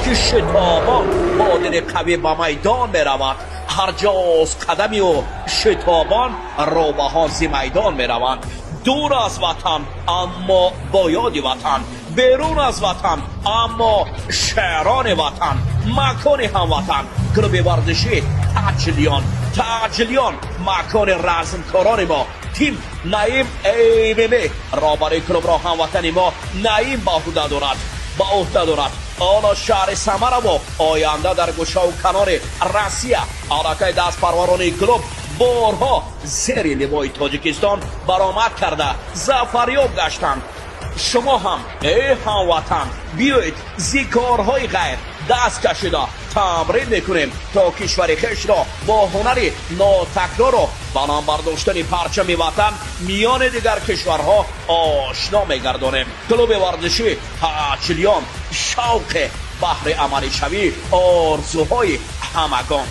که شتابان با دل قوی به میدان میرود. هر جاز قدمی و شتابان روبهان زی میدان میروند. دور از وطن اما با یاد وطن، بیرون از وطن اما شهران وطن، مکان هموطن. کلوب ورزشی تاجلیان مکان رزمکاران ما. تیم نعیم ایممه رابطه کلوب را هموطن ما نعیم به عهده دارد. حالا شهر سمر و آینده در گوشه و کنار روسیه حرکت دست پروران کلوب بارها زیر لوای تاجیکستان برآمد کرده ظفریاب گشتند. شما هم ای هموطن بیایید زی کارهای غیر دست کشیده تمرین میکنیم تا کشور خویش را با هنر ناتکرار و بنام برداشتن پرچم وطن میان دیگر کشورها آشنا میگردانیم. کلوب ورزشی تاجلیان، شوق بهر عملی شوی آرزوهای همگان.